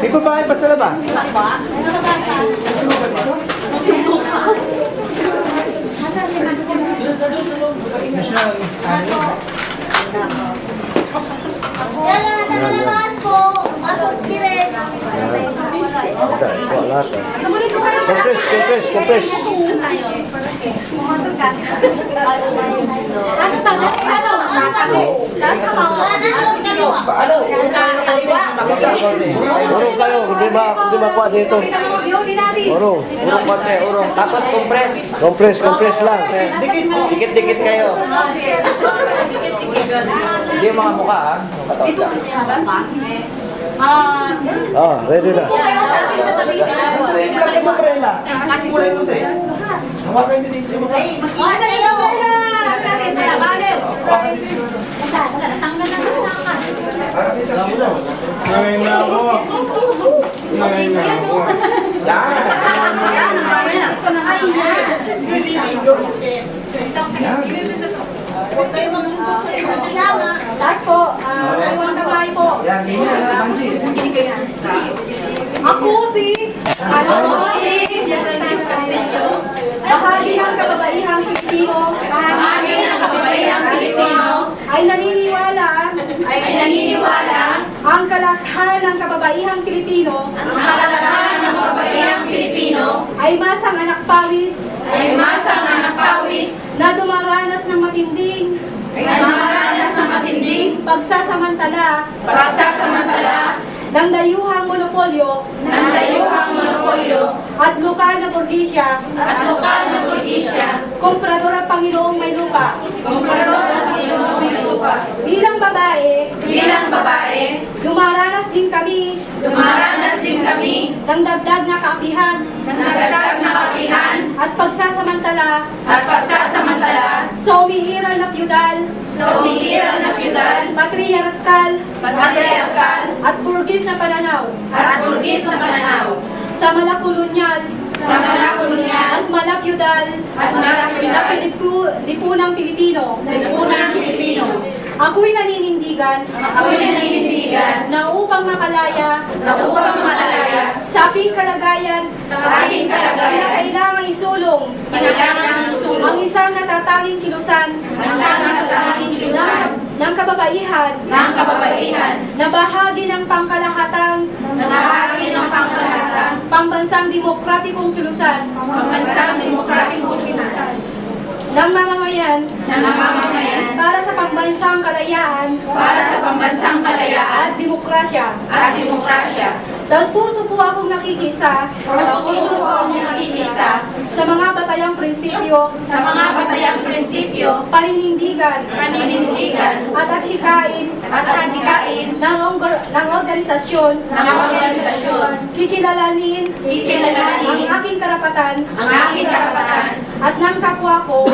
May babae pa sa labas. Nakalabas po. Pasok direct. Wala ka. Compress. Urong kayo, hindi makuha dito. Urong. Urong konti, urong. Tapos Compress lang. Dikit-dikit kayo. Hindi yung mga mukha, ha? Ready na. Plug mo, Prela. Kulay mo din. Hawakan nyo din sa mukha. Ay, mag-ingat kayo. Nangay na ako. Yan. Huwag kayo mag-sama. Last po, dalawang babae po. Yan, ganyan. Banji. Ako si bahagi ng kababaihang Pilipino ay naniniwala ang kalathan ng kababaihang Pilipino ay masang anak pawis na dumaranas ng matinding pagsasamantala ng dayuhang monopolyo at lokal na burgisya komprador ang Panginoong may lupa. Bilang babae, dumaranas din kami ng dagdag na kaapihan at pagsasamantala sa umiiral na feudal, patriarkal at burgis na pananaw sa malakolonyal at malafeudal na lipunang Pilipino. Ako'y naninindigan na upang makalaya sa aking kalagayan kailangang isulong ang isang natatanging kilusan ng kababaihan na bahagi ng pangkalahatang pambansang demokratikong kilusan ng mamamayan para sa pambansang kalayaan at demokrasya. Taos puso po akong nakikisa sa mga batayang prinsipyo, paninindigan at hikain ng organisasyon kikilalanin ang aking karapatan at ng kapwa ko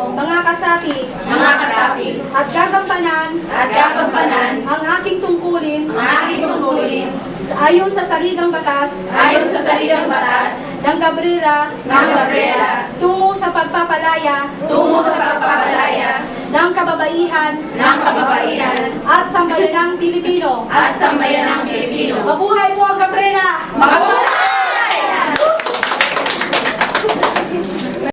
mga kasapi at gagampanan ang aking tungkulin ayon sa saligang batas ng Cabrera tungo sa pagpapalaya ng kababaihan at sambayanang Pilipino. Mabuhay po ang Cabrera!